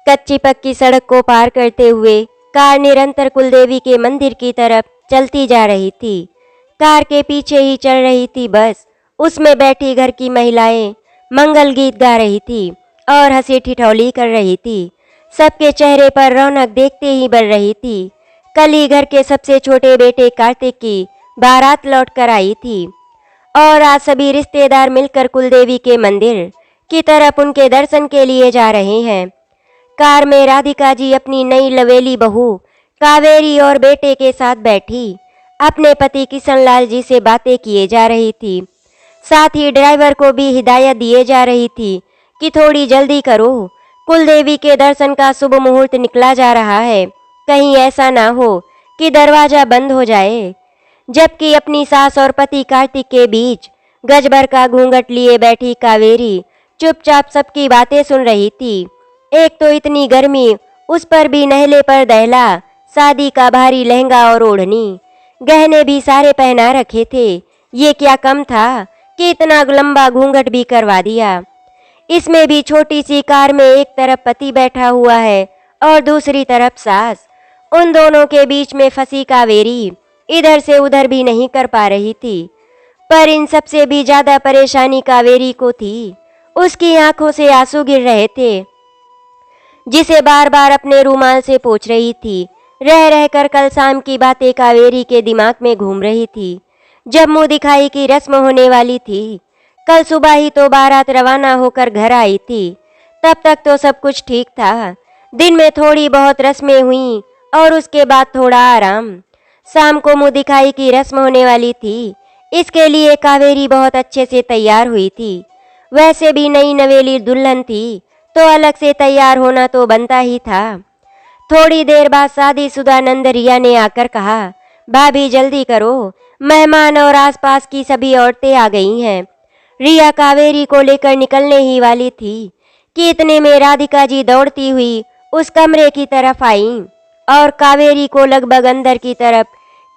कच्ची पक्की सड़क को पार करते हुए कार निरंतर कुलदेवी के मंदिर की तरफ चलती जा रही थी। कार के पीछे ही चल रही थी बस। उसमें बैठी घर की महिलाएं मंगल गीत गा रही थी और हंसी ठिठौली कर रही थी। सबके चेहरे पर रौनक देखते ही बढ़ रही थी। कल ही घर के सबसे छोटे बेटे कार्तिक की बारात लौट कर आई थी और आज सभी रिश्तेदार मिलकर कुलदेवी के मंदिर की तरफ उनके दर्शन के लिए जा रहे हैं। कार में राधिका जी अपनी नई लवेली बहू कावेरी और बेटे के साथ बैठी अपने पति किशनलाल जी से बातें किए जा रही थी। साथ ही ड्राइवर को भी हिदायत दिए जा रही थी कि थोड़ी जल्दी करो, कुलदेवी के दर्शन का शुभ मुहूर्त निकला जा रहा है, कहीं ऐसा ना हो कि दरवाजा बंद हो जाए। जबकि अपनी सास और पति कार्तिक के बीच गजभर का घूंघट लिए बैठी कावेरी चुपचाप सबकी बातें सुन रही थी। एक तो इतनी गर्मी, उस पर भी नहले पर दहला, शादी का भारी लहंगा और ओढ़नी, गहने भी सारे पहना रखे थे। ये क्या कम था कि इतना लंबा घूंघट भी करवा दिया। इसमें भी छोटी सी कार में एक तरफ पति बैठा हुआ है और दूसरी तरफ सास। उन दोनों के बीच में फंसी कावेरी इधर से उधर भी नहीं कर पा रही थी। पर इन सबसे भी ज्यादा परेशानी कावेरी को थी। उसकी आंखों से आंसू गिर रहे थे, जिसे बार बार अपने रूमाल से पोंछ रही थी। रह रहकर कल शाम की बातें कावेरी के दिमाग में घूम रही थी। जब मुंह दिखाई की रस्म होने वाली थी, कल सुबह ही तो बारात रवाना होकर घर आई थी, तब तक तो सब कुछ ठीक था। दिन में थोड़ी बहुत रस्में हुई और उसके बाद थोड़ा आराम। शाम को मुंह दिखाई की रस्म होने वाली थी, इसके लिए कावेरी बहुत अच्छे से तैयार हुई थी। वैसे भी नई नवेली दुल्हन थी तो अलग से तैयार होना तो बनता ही था। थोड़ी देर बाद शादीशुदा नंद रिया ने आकर कहा, भाभी जल्दी करो, मेहमान और आसपास की सभी औरतें आ गई हैं। रिया कावेरी को लेकर निकलने ही वाली थी कि इतने में राधिका जी दौड़ती हुई उस कमरे की तरफ आईं और कावेरी को लगभग अंदर की तरफ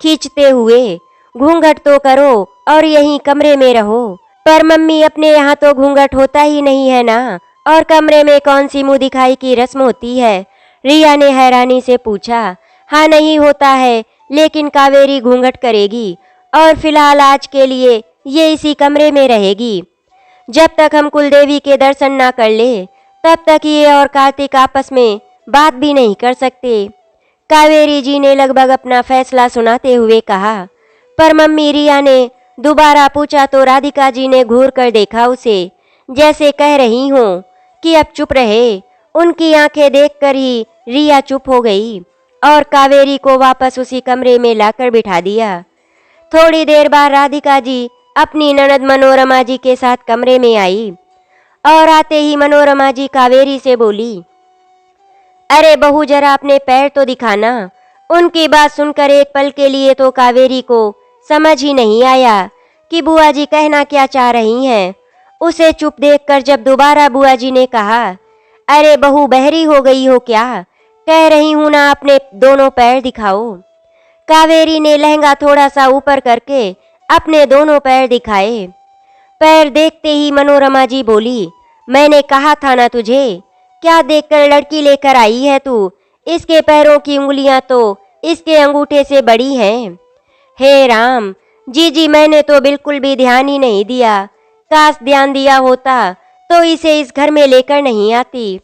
खींचते हुए, घूंघट तो करो और यहीं कमरे में रहो। पर मम्मी, अपने यहाँ तो घूंघट होता ही नहीं है ना, और कमरे में कौन सी मुंह दिखाई की रस्म होती है? रिया ने हैरानी से पूछा। हाँ, नहीं होता है, लेकिन कावेरी घूंघट करेगी और फिलहाल आज के लिए ये इसी कमरे में रहेगी। जब तक हम कुलदेवी के दर्शन ना कर ले, तब तक ये और कार्तिक आपस में बात भी नहीं कर सकते। कावेरी जी ने लगभग अपना फैसला सुनाते हुए कहा। पर मम्मी, रिया ने दोबारा पूछा तो राधिका जी ने घूर कर देखा उसे, जैसे कह रही हों कि अब चुप रहे। उनकी आंखें देखकर ही रिया चुप हो गई और कावेरी को वापस उसी कमरे में लाकर बिठा दिया। थोड़ी देर बाद राधिका जी अपनी ननद मनोरमा जी के साथ कमरे में आई और आते ही मनोरमा जी कावेरी से बोली, अरे बहू, जरा अपने पैर तो दिखाना। उनकी बात सुनकर एक पल के लिए तो कावेरी को समझ ही नहीं आया कि बुआ जी कहना क्या चाह रही हैं। उसे चुप देखकर जब दोबारा बुआ जी ने कहा, अरे बहू, बहरी हो गई हो क्या? कह रही हूं ना, अपने दोनों पैर दिखाओ। कावेरी ने लहंगा थोड़ा सा ऊपर करके अपने दोनों पैर दिखाए। पैर देखते ही मनोरमा जी बोली, मैंने कहा था ना तुझे, क्या देखकर लड़की लेकर आई है तू? इसके पैरों की उंगलियां तो इसके अंगूठे से बड़ी हैं। हे राम, जी, मैंने तो बिल्कुल भी ध्यान ही नहीं दिया। काश ध्यान दिया होता तो इसे इस घर में लेकर नहीं आती।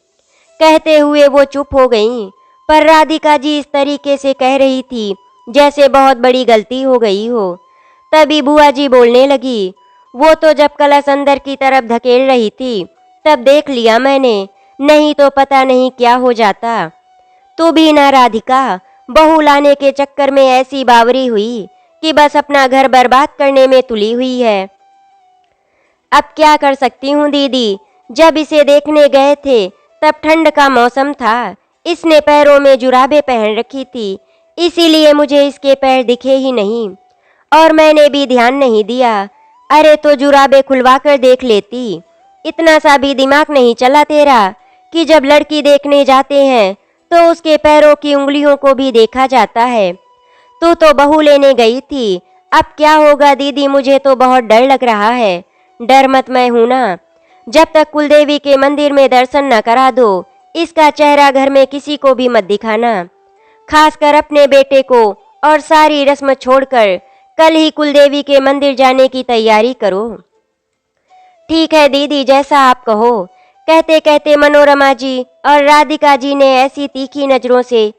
कहते हुए वो चुप हो गईं। पर राधिका जी इस तरीके से कह रही थी जैसे बहुत बड़ी गलती हो गई हो। तभी बुआ जी बोलने लगी, वो तो जब कलश अंदर की तरफ धकेल रही थी तब देख लिया मैंने, नहीं तो पता नहीं क्या हो जाता। तू भी ना राधिका, बहू लाने के चक्कर में ऐसी बावरी हुई कि बस अपना घर बर्बाद करने में तुली हुई है। अब क्या कर सकती हूँ दीदी, जब इसे देखने गए थे तब ठंड का मौसम था। इसने पैरों में जुराबें पहन रखी थी, इसीलिए मुझे इसके पैर दिखे ही नहीं और मैंने भी ध्यान नहीं दिया। अरे तो जुराबें खुलवा कर देख लेती। इतना सा भी दिमाग नहीं चला तेरा कि जब लड़की देखने जाते हैं तो उसके पैरों की उंगलियों को भी देखा जाता है। तू तो बहू लेने गई थी, अब क्या होगा दीदी, मुझे तो बहुत डर लग रहा है। डर मत, मैं हूं ना। जब तक कुलदेवी के मंदिर में दर्शन न करा दो, इसका चेहरा घर में किसी को भी मत दिखाना, खासकर अपने बेटे को, और सारी रस्म छोड़कर कल ही कुलदेवी के मंदिर जाने की तैयारी करो। ठीक है दीदी, जैसा आप कहो। कहते कहते मनोरमा जी और राधिका जी ने ऐसी तीखी नजरों से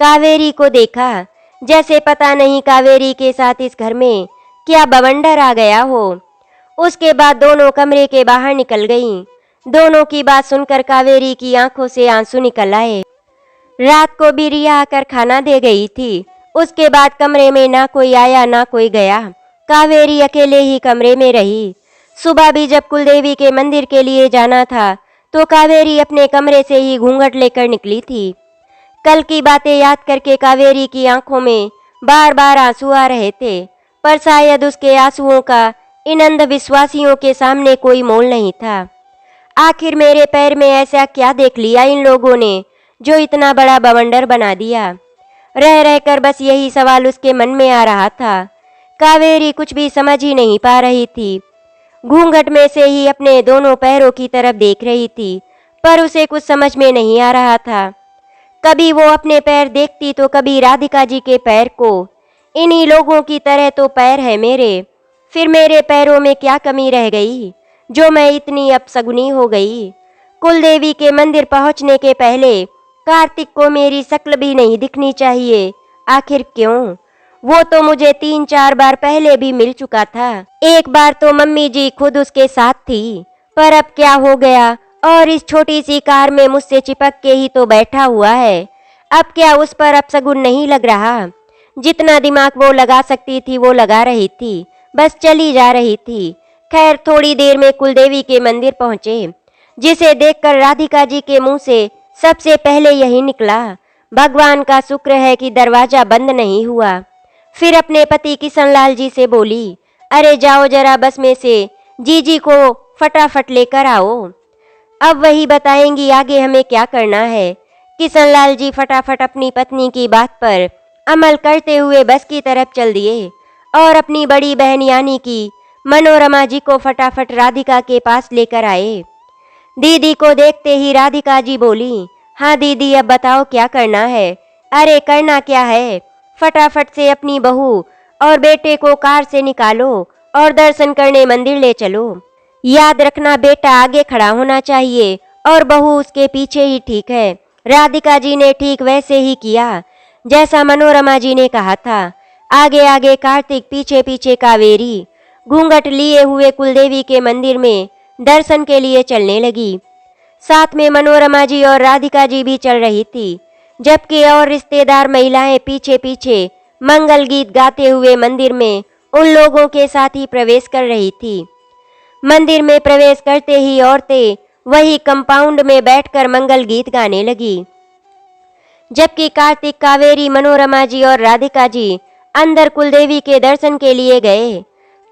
कावेरी को देखा जैसे पता नहीं कावेरी के साथ इस घर में क्या बवंडर आ गया हो। उसके बाद दोनों कमरे के बाहर निकल गईं। दोनों की बात सुनकर कावेरी की आंखों से आंसू निकल आए। रात को भी रिया आकर खाना दे गई थी। उसके बाद कमरे में ना कोई आया ना कोई गया। कावेरी अकेले ही कमरे में रही। सुबह भी जब कुलदेवी के मंदिर के लिए जाना था तो कावेरी अपने कमरे से ही घूंघट लेकर निकली थी। कल की बातें याद करके कावेरी की आंखों में बार बार आंसू आ रहे थे, पर शायद उसके आंसुओं का इन अंधविश्वासियों के सामने कोई मोल नहीं था। आखिर मेरे पैर में ऐसा क्या देख लिया इन लोगों ने जो इतना बड़ा बवंडर बना दिया? रह रहकर बस यही सवाल उसके मन में आ रहा था। कावेरी कुछ भी समझ ही नहीं पा रही थी। घूंघट में से ही अपने दोनों पैरों की तरफ देख रही थी, पर उसे कुछ समझ में नहीं आ रहा था। कभी वो अपने पैर देखती तो कभी राधिका जी के पैर को। इन्हीं लोगों की तरह तो पैर है मेरे, फिर मेरे पैरों में क्या कमी रह गई जो मैं इतनी अपशगुनी हो गई? कुलदेवी के मंदिर पहुंचने के पहले कार्तिक को मेरी शक्ल भी नहीं दिखनी चाहिए। आखिर क्यों? वो तो मुझे 3-4 बार पहले भी मिल चुका था। एक बार तो मम्मी जी खुद उसके साथ थी, पर अब क्या हो गया? और इस छोटी सी कार में मुझसे चिपक के ही तो बैठा हुआ है। अब क्या उस पर अपशगुन नहीं लग रहा? जितना दिमाग वो लगा सकती थी वो लगा रही थी, बस चली जा रही थी। खैर थोड़ी देर में कुलदेवी के मंदिर पहुंचे, जिसे देखकर राधिका जी के मुंह से सबसे पहले यही निकला, भगवान का शुक्र है कि दरवाजा बंद नहीं हुआ। फिर अपने पति किशनलाल जी से बोली, अरे जाओ जरा बस में से जीजी को फटाफट लेकर आओ। अब वही बताएंगी आगे हमें क्या करना है। किशनलाल जी फटाफट अपनी पत्नी की बात पर अमल करते हुए बस की तरफ चल दिए और अपनी बड़ी बहन यानी कि मनोरमा जी को फटाफट राधिका के पास लेकर आए। दीदी को देखते ही राधिका जी बोली, हाँ दीदी अब बताओ क्या करना है? अरे करना क्या है, फटाफट से अपनी बहू और बेटे को कार से निकालो और दर्शन करने मंदिर ले चलो। याद रखना बेटा आगे खड़ा होना चाहिए और बहू उसके पीछे ही, ठीक है? राधिका जी ने ठीक वैसे ही किया जैसा मनोरमा जी ने कहा था। आगे आगे कार्तिक, पीछे पीछे कावेरी घूंघट लिए हुए कुलदेवी के मंदिर में दर्शन के लिए चलने लगी। साथ में मनोरमा जी और राधिका जी भी चल रही थी, जबकि और रिश्तेदार महिलाएं पीछे पीछे मंगल गीत गाते हुए मंदिर में उन लोगों के साथ ही प्रवेश कर रही थी। मंदिर में प्रवेश करते ही औरतें वही कंपाउंड में बैठकर मंगल गीत गाने लगी, जबकि कार्तिक, कावेरी, मनोरमा जी और राधिका जी अंदर कुलदेवी के दर्शन के लिए गए।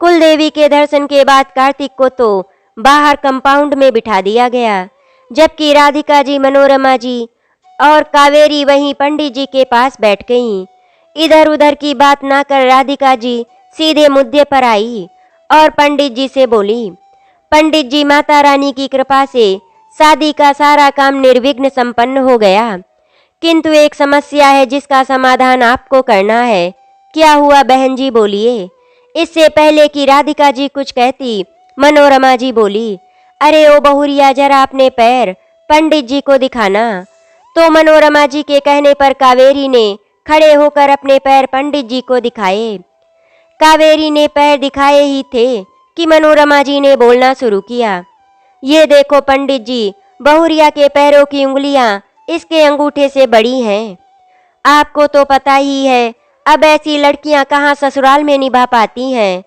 कुलदेवी के दर्शन के बाद कार्तिक को तो बाहर कंपाउंड में बिठा दिया गया, जबकि राधिका जी, मनोरमा जी और कावेरी वहीं पंडित जी के पास बैठ गईं। इधर उधर की बात ना कर राधिका जी सीधे मुद्दे पर आई और पंडित जी से बोली, पंडित जी माता रानी की कृपा से शादी का सारा काम निर्विघ्न संपन्न हो गया, किंतु एक समस्या है जिसका समाधान आपको करना है। क्या हुआ बहन जी, बोलिए। इससे पहले कि राधिका जी कुछ कहती, मनोरमा जी बोली, अरे ओ बहुरिया जरा अपने पैर पंडित जी को दिखाना। तो मनोरमा जी के कहने पर कावेरी ने खड़े होकर अपने पैर पंडित जी को दिखाए। कावेरी ने पैर दिखाए ही थे कि मनोरमा जी ने बोलना शुरू किया, ये देखो पंडित जी, बहुरिया के पैरों की उंगलियां इसके अंगूठे से बड़ी हैं। आपको तो पता ही है अब ऐसी लड़कियां कहाँ ससुराल में निभा पाती हैं।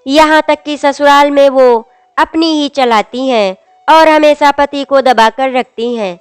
यहाँ तक कि ससुराल में वो अपनी ही चलाती हैं और हमेशा पति को दबाकर रखती हैं।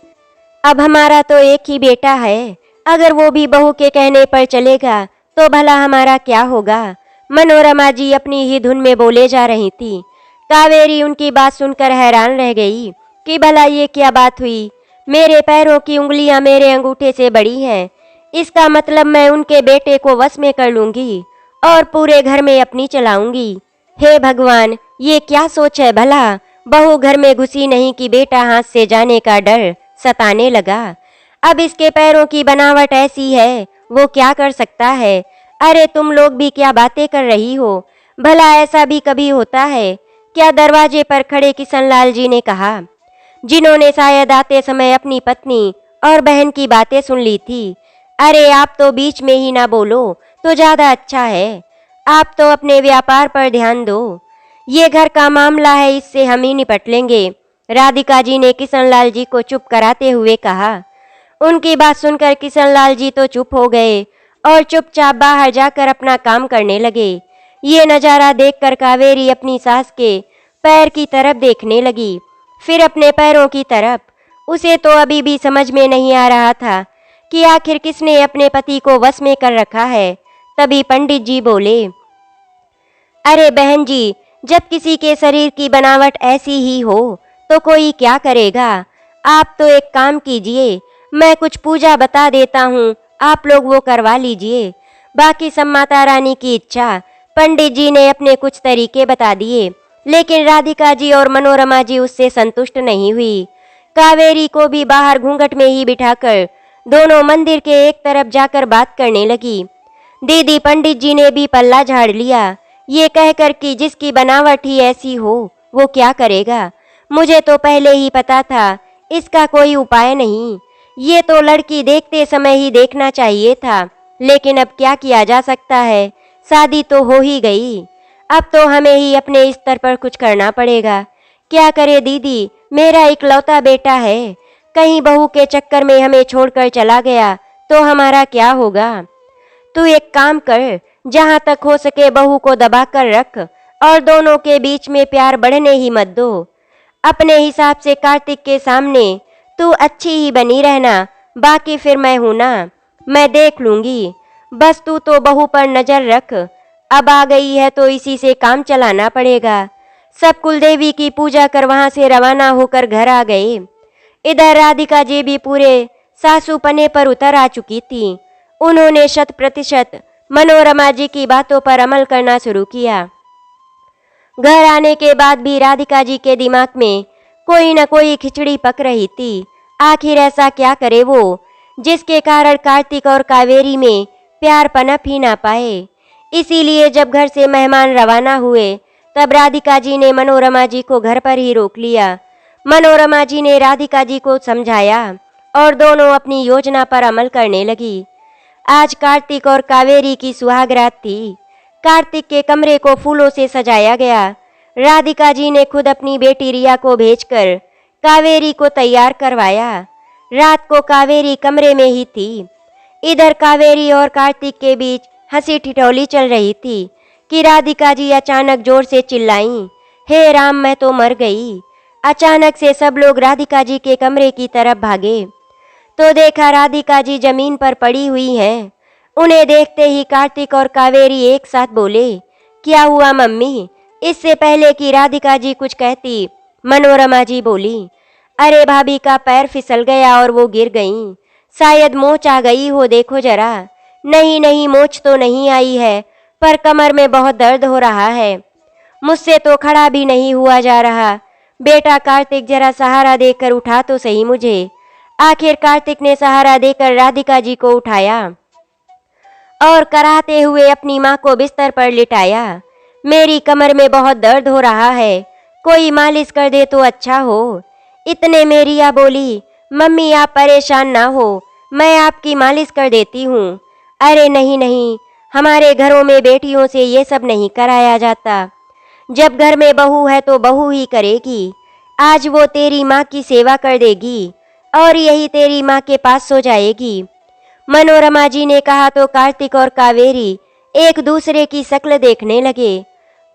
अब हमारा तो एक ही बेटा है, अगर वो भी बहू के कहने पर चलेगा तो भला हमारा क्या होगा। मनोरमा जी अपनी ही धुन में बोले जा रही थी। कावेरी उनकी बात सुनकर हैरान रह गई कि भला ये क्या बात हुई, मेरे पैरों की उंगलियां मेरे अंगूठे से बड़ी हैं, इसका मतलब मैं उनके बेटे को वश में कर लूंगी और पूरे घर में अपनी चलाऊंगी। हे भगवान, ये क्या सोच है भला। बहू घर में घुसी नहीं कि बेटा हाथ से जाने का डर सताने लगा। अब इसके पैरों की बनावट ऐसी है, वो क्या कर सकता है। अरे तुम लोग भी क्या बातें कर रही हो, भला ऐसा भी कभी होता है क्या? दरवाजे पर खड़े किशनलाल जी ने कहा, जिन्होंने शायद आते समय अपनी पत्नी और बहन की बातें सुन ली थी। अरे आप तो बीच में ही ना बोलो तो ज्यादा अच्छा है। आप तो अपने व्यापार पर ध्यान दो। ये घर का मामला है, इससे हम ही निपट लेंगे। राधिका जी ने किशनलाल जी को चुप कराते हुए कहा। उनकी बात सुनकर किशनलाल जी तो चुप हो गए और चुपचाप बाहर जाकर अपना काम करने लगे। ये नज़ारा देखकर कावेरी अपनी सास के पैर की तरफ देखने लगी, फिर अपने पैरों की तरफ। उसे तो अभी भी समझ में नहीं आ रहा था कि आखिर किसने अपने पति को वश में कर रखा है। तभी पंडित जी बोले, अरे बहन जी, जब किसी के शरीर की बनावट ऐसी ही हो तो कोई क्या करेगा। आप तो एक काम कीजिए, मैं कुछ पूजा बता देता हूँ, आप लोग वो करवा लीजिए। बाकी सब माता रानी की इच्छा। पंडित जी ने अपने कुछ तरीके बता दिए, लेकिन राधिका जी और मनोरमा जी उससे संतुष्ट नहीं हुई। कावेरी को भी बाहर घूंघट में ही बिठाकर दोनों मंदिर के एक तरफ जाकर बात करने लगी। दीदी पंडित जी ने भी पल्ला झाड़ लिया, ये कहकर कि जिसकी बनावट ही ऐसी हो वो क्या करेगा। मुझे तो पहले ही पता था, इसका कोई उपाय नहीं। ये तो लड़की देखते समय ही देखना चाहिए था, लेकिन अब क्या किया जा सकता है, शादी तो हो ही गई। अब तो हमें ही अपने स्तर पर कुछ करना पड़ेगा। क्या करे दीदी, मेरा इकलौता बेटा है, कहीं बहू के चक्कर में हमें छोड़कर चला गया तो हमारा क्या होगा। तू एक काम कर, जहाँ तक हो सके बहू को दबा कर रख और दोनों के बीच में प्यार बढ़ने ही मत दो। अपने हिसाब से कार्तिक के सामने तू अच्छी ही बनी रहना, बाकी फिर मैं हूं ना, मैं देख लूंगी। बस तू तो बहू पर नजर रख। अब आ गई है तो इसी से काम चलाना पड़ेगा। सब कुलदेवी की पूजा कर वहां से रवाना होकर घर आ गए। इधर राधिका जी भी पूरे सासूपने पर उतर आ चुकी थी। उन्होंने 100% मनोरमा जी की बातों पर अमल करना शुरू किया। घर आने के बाद भी राधिका जी के दिमाग में कोई न कोई खिचड़ी पक रही थी। आखिर ऐसा क्या करे वो, जिसके कारण कार्तिक और कावेरी में प्यार पनप ही ना पाए। इसीलिए जब घर से मेहमान रवाना हुए तब राधिका जी ने मनोरमा जी को घर पर ही रोक लिया। मनोरमा जी ने राधिका जी को समझाया और दोनों अपनी योजना पर अमल करने लगी। आज कार्तिक और कावेरी की सुहागरात थी। कार्तिक के कमरे को फूलों से सजाया गया। राधिका जी ने खुद अपनी बेटी रिया को भेजकर कावेरी को तैयार करवाया। रात को कावेरी कमरे में ही थी। इधर कावेरी और कार्तिक के बीच हंसी ठिठोली चल रही थी कि राधिका जी अचानक जोर से चिल्लाईं, हे राम, मैं तो मर गई। अचानक से सब लोग राधिका जी के कमरे की तरफ भागे तो देखा राधिका जी जमीन पर पड़ी हुई हैं। उन्हें देखते ही कार्तिक और कावेरी एक साथ बोले, क्या हुआ मम्मी? इससे पहले कि राधिका जी कुछ कहती, मनोरमा जी बोली, अरे भाभी का पैर फिसल गया और वो गिर गईं। शायद मोच आ गई हो, देखो जरा। नहीं नहीं, मोच तो नहीं आई है, पर कमर में बहुत दर्द हो रहा है। मुझसे तो खड़ा भी नहीं हुआ जा रहा। बेटा कार्तिक, जरा सहारा देकर उठा तो सही मुझे। आखिर कार्तिक ने सहारा देकर राधिका जी को उठाया और कराहते हुए अपनी माँ को बिस्तर पर लिटाया। मेरी कमर में बहुत दर्द हो रहा है, कोई मालिश कर दे तो अच्छा हो। इतने में रिया बोली, मम्मी आप परेशान ना हो, मैं आपकी मालिश कर देती हूँ। अरे नहीं नहीं, हमारे घरों में बेटियों से ये सब नहीं कराया जाता। जब घर में बहू है तो बहू ही करेगी। आज वो तेरी माँ की सेवा कर देगी और यही तेरी माँ के पास सो जाएगी। मनोरमा जी ने कहा तो कार्तिक और कावेरी एक दूसरे की शक्ल देखने लगे,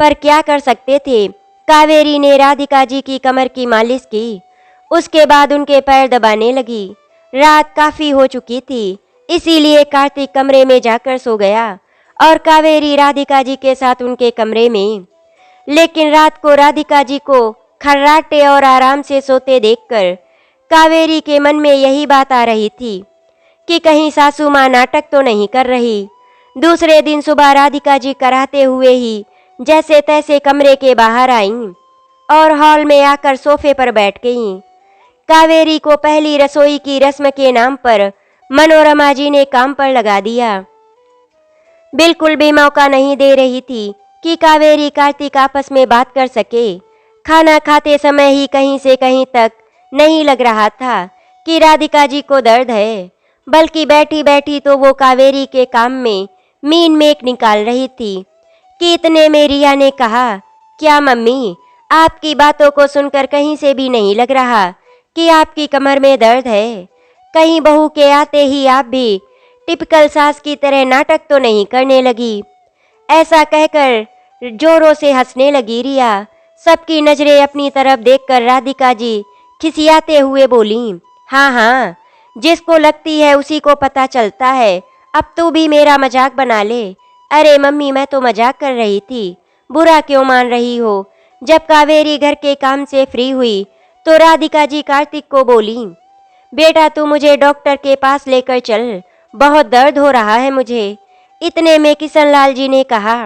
पर क्या कर सकते थे। कावेरी ने राधिका जी की कमर की मालिश की, उसके बाद उनके पैर दबाने लगी। रात काफी हो चुकी थी, इसीलिए कार्तिक कमरे में जाकर सो गया और कावेरी राधिका जी के साथ उनके कमरे में। लेकिन रात को राधिका जी को खर्राटे और आराम से सोते देखकर कावेरी के मन में यही बात आ रही थी कि कहीं सासू माँ नाटक तो नहीं कर रही। दूसरे दिन सुबह राधिका जी कराहते हुए ही जैसे तैसे कमरे के बाहर आईं और हॉल में आकर सोफे पर बैठ गईं। कावेरी को पहली रसोई की रस्म के नाम पर मनोरमा जी ने काम पर लगा दिया। बिल्कुल भी मौका नहीं दे रही थी कि कावेरी कार्तिक आपस में बात कर सके। खाना खाते समय ही कहीं से कहीं तक नहीं लग रहा था कि राधिका जी को दर्द है, बल्कि बैठी बैठी तो वो कावेरी के काम में मीन मेक निकाल रही थी कि इतने में रिया ने कहा, क्या मम्मी, आपकी बातों को सुनकर कहीं से भी नहीं लग रहा कि आपकी कमर में दर्द है। कहीं बहू के आते ही आप भी टिपिकल सास की तरह नाटक तो नहीं करने लगी। ऐसा कहकर जोरों से हंसने लगी रिया। सबकी नजरें अपनी तरफ देखकर राधिका जी खिसियाते हुए बोली, हाँ हाँ, जिसको लगती है उसी को पता चलता है। अब तू भी मेरा मजाक बना ले। अरे मम्मी, मैं तो मजाक कर रही थी, बुरा क्यों मान रही हो। जब कावेरी घर के काम से फ्री हुई तो राधिका जी कार्तिक को बोली, बेटा तू मुझे डॉक्टर के पास लेकर चल, बहुत दर्द हो रहा है मुझे। इतने में किशनलाल जी ने कहा,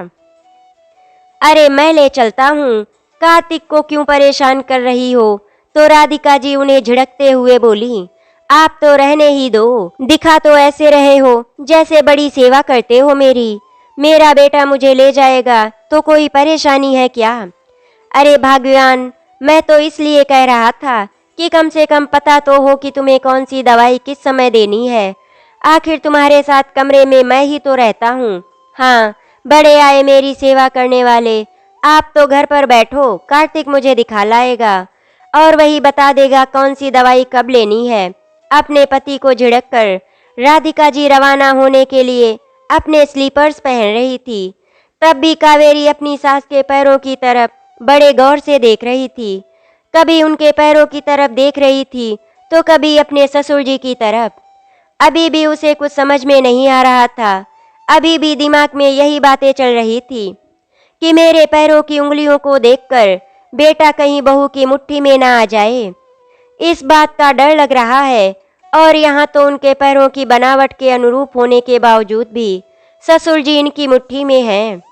अरे मैं ले चलता हूँ, कार्तिक को क्यों परेशान कर रही हो। तो राधिका जी उन्हें झिड़कते हुए बोली, आप तो रहने ही दो, दिखा तो ऐसे रहे हो जैसे बड़ी सेवा करते हो मेरी। मेरा बेटा मुझे ले जाएगा तो कोई परेशानी है क्या। अरे भगवान, मैं तो इसलिए कह रहा था कि कम से कम पता तो हो कि तुम्हें कौन सी दवाई किस समय देनी है। आखिर तुम्हारे साथ कमरे में मैं ही तो रहता हूँ। हाँ, बड़े आए मेरी सेवा करने वाले। आप तो घर पर बैठो, कार्तिक मुझे दिखा लाएगा और वही बता देगा कौन सी दवाई कब लेनी है। अपने पति को झिड़क कर राधिका जी रवाना होने के लिए अपने स्लीपर्स पहन रही थी। तब भी कावेरी अपनी सास के पैरों की तरफ बड़े गौर से देख रही थी। कभी उनके पैरों की तरफ देख रही थी तो कभी अपने ससुर जी की तरफ। अभी भी उसे कुछ समझ में नहीं आ रहा था। अभी भी दिमाग में यही बातें चल रही थी कि मेरे पैरों की उंगलियों को देखकर बेटा कहीं बहू की मुट्ठी में ना आ जाए। इस बात का डर लग रहा है। और यहाँ तो उनके पैरों की बनावट के अनुरूप होने के बावजूद भी ससुर जी इनकी मुट्ठी में हैं।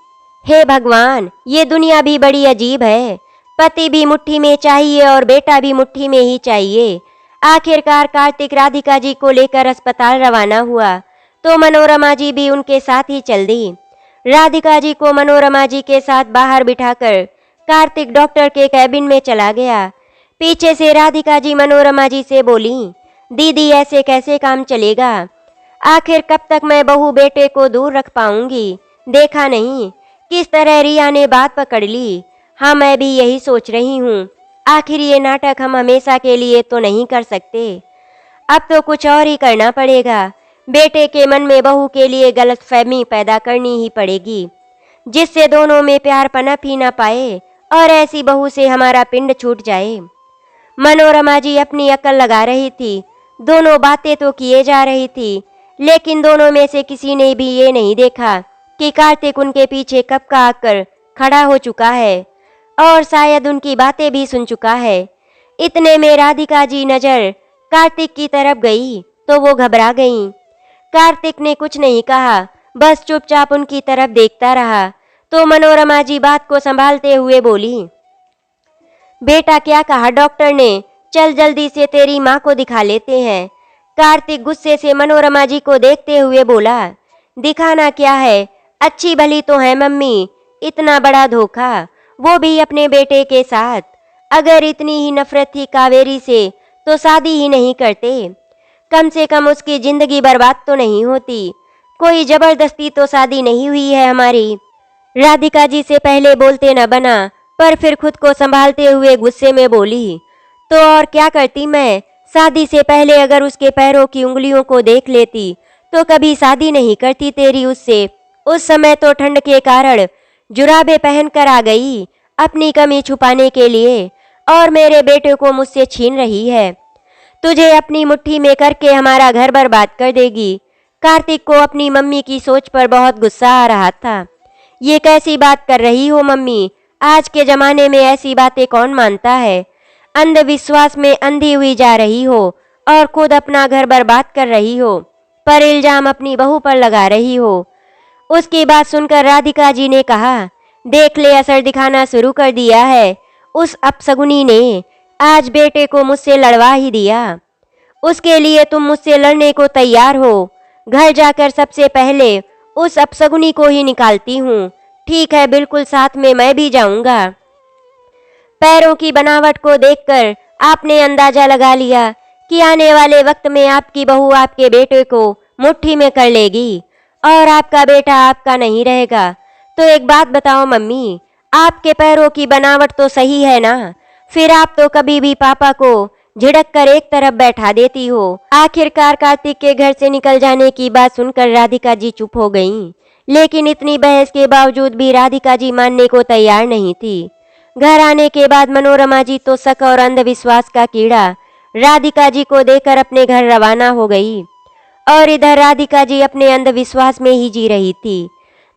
हे भगवान, ये दुनिया भी बड़ी अजीब है। पति भी मुट्ठी में चाहिए और बेटा भी मुट्ठी में ही चाहिए। आखिरकार कार्तिक राधिका जी को लेकर अस्पताल रवाना हुआ तो मनोरमा जी भी उनके साथ ही चल दी। राधिका जी को मनोरमा जी के साथ बाहर बिठाकर कार्तिक डॉक्टर के कैबिन में चला गया। पीछे से राधिका जी मनोरमा जी से बोली, दीदी ऐसे कैसे काम चलेगा। आखिर कब तक मैं बहू बेटे को दूर रख पाऊंगी। देखा नहीं किस तरह रिया ने बात पकड़ ली। हाँ, मैं भी यही सोच रही हूँ। आखिर ये नाटक हम हमेशा के लिए तो नहीं कर सकते। अब तो कुछ और ही करना पड़ेगा। बेटे के मन में बहू के लिए गलतफहमी पैदा करनी ही पड़ेगी, जिससे दोनों में प्यार पनप ही ना पाए और ऐसी बहू से हमारा पिंड छूट जाए। मनोरमा जी अपनी अकल लगा रही थी। दोनों बातें तो किए जा रही थी, लेकिन दोनों में से किसी ने भी ये नहीं देखा कि कार्तिक उनके पीछे कब का आकर खड़ा हो चुका है और शायद उनकी बातें भी सुन चुका है। इतने में राधिका जी नजर कार्तिक की तरफ गई तो वो घबरा गईं। कार्तिक ने कुछ नहीं कहा, बस चुपचाप उनकी तरफ देखता रहा। तो मनोरमा जी बात को संभालते हुए बोली, बेटा क्या कहा डॉक्टर ने। चल जल्दी से तेरी माँ को दिखा लेते हैं। कार्तिक गुस्से से मनोरमा जी को देखते हुए बोला, दिखाना क्या है, अच्छी भली तो है मम्मी। इतना बड़ा धोखा, वो भी अपने बेटे के साथ। अगर इतनी ही नफरत थी कावेरी से तो शादी ही नहीं करते। कम से कम उसकी जिंदगी बर्बाद तो नहीं होती। कोई जबरदस्ती तो शादी नहीं हुई है हमारी। राधिका जी से पहले बोलते न बना, पर फिर खुद को संभालते हुए गुस्से में बोली, तो और क्या करती मैं। शादी से पहले अगर उसके पैरों की उंगलियों को देख लेती तो कभी शादी नहीं करती तेरी उससे। उस समय तो ठंड के कारण जुराबे पहनकर आ गई अपनी कमी छुपाने के लिए, और मेरे बेटे को मुझसे छीन रही है। तुझे अपनी मुट्ठी में करके हमारा घर बर्बाद कर देगी। कार्तिक को अपनी मम्मी की सोच पर बहुत गुस्सा आ रहा था। ये कैसी बात कर रही हो मम्मी, आज के जमाने में ऐसी बातें कौन मानता है। अंधविश्वास में अंधी हुई जा रही हो और खुद अपना घर बर्बाद कर रही हो, पर इल्जाम अपनी बहू पर लगा रही हो। उसकी बात सुनकर राधिका जी ने कहा, देख ले, असर दिखाना शुरू कर दिया है उस अपशगुनी ने। आज बेटे को मुझसे लड़वा ही दिया। उसके लिए तुम मुझसे लड़ने को तैयार हो। घर जाकर सबसे पहले उस अपशगुनी को ही निकालती हूँ। ठीक है, बिल्कुल, साथ में मैं भी जाऊंगा। पैरों की बनावट को देखकर आपने अंदाजा लगा लिया कि आने वाले वक्त में आपकी बहू आपके बेटे को मुट्ठी में कर लेगी और आपका बेटा आपका नहीं रहेगा। तो एक बात बताओ मम्मी, आपके पैरों की बनावट तो सही है ना? फिर आप तो कभी भी पापा को झिड़क कर एक तरफ बैठा देती हो। आखिरकार कार्तिक के घर से निकल जाने की बात सुनकर राधिका जी चुप हो गईं। लेकिन इतनी बहस के बावजूद भी राधिका जी मानने को तैयार नहीं थी। घर आने के बाद मनोरमा जी तो शक और अंधविश्वास का कीड़ा राधिका जी को देकर अपने घर रवाना हो गई और इधर राधिका जी अपने अंधविश्वास में ही जी रही थी।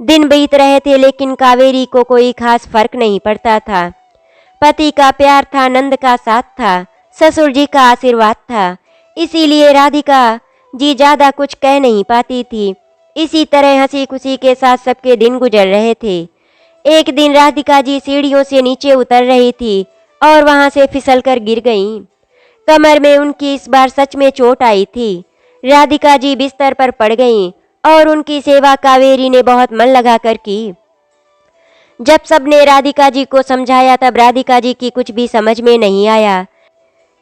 दिन बीत रहे थे लेकिन कावेरी को कोई खास फर्क नहीं पड़ता था। पति का प्यार था, नंद का साथ था, ससुर जी का आशीर्वाद था, इसीलिए राधिका जी ज्यादा कुछ कह नहीं पाती थी। इसी तरह हंसी खुशी के साथ सबके दिन गुजर रहे थे। एक दिन राधिका जी सीढ़ियों से नीचे उतर रही थी और वहां से फिसलकर गिर गईं। कमर में उनकी इस बार सच में चोट आई थी। राधिका जी बिस्तर पर पड़ गईं और उनकी सेवा कावेरी ने बहुत मन लगाकर की। जब सबने राधिका जी को समझाया तब राधिका जी की कुछ भी समझ में नहीं आया।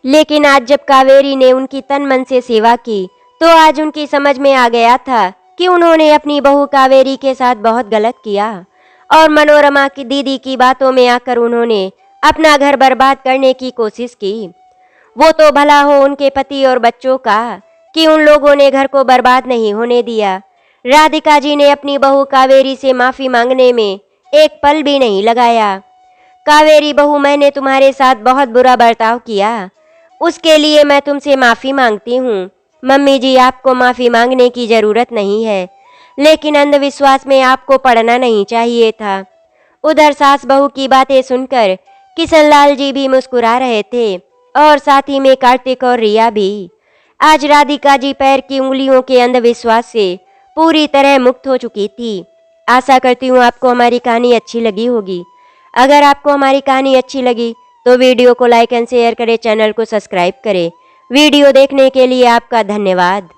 लेकिन आज जब कावेरी ने उनकी तन मन से सेवा की तो आज उनकी समझ में आ गया था कि उन्होंने अपनी बहू कावेरी के साथ बहुत गलत किया और मनोरमा की दीदी की बातों में आकर उन्होंने अपना घर बर्बाद करने की कोशिश की। वो तो भला हो उनके पति और बच्चों का कि उन लोगों ने घर को बर्बाद नहीं होने दिया। राधिका जी ने अपनी बहू कावेरी से माफी मांगने में एक पल भी नहीं लगाया। कावेरी बहू, मैंने तुम्हारे साथ बहुत बुरा बर्ताव किया, उसके लिए मैं तुमसे माफी मांगती हूँ। मम्मी जी, आपको माफी मांगने की जरूरत नहीं है, लेकिन अंधविश्वास में आपको पड़ना नहीं चाहिए था। उधर सास बहू की बातें सुनकर किशनलाल जी भी मुस्कुरा रहे थे और साथ ही में कार्तिक और रिया भी। आज राधिका जी पैर की उंगलियों के अंधविश्वास से पूरी तरह मुक्त हो चुकी थी। आशा करती हूँ आपको हमारी कहानी अच्छी लगी होगी। अगर आपको हमारी कहानी अच्छी लगी तो वीडियो को लाइक एंड शेयर करें, चैनल को सब्सक्राइब करें। वीडियो देखने के लिए आपका धन्यवाद।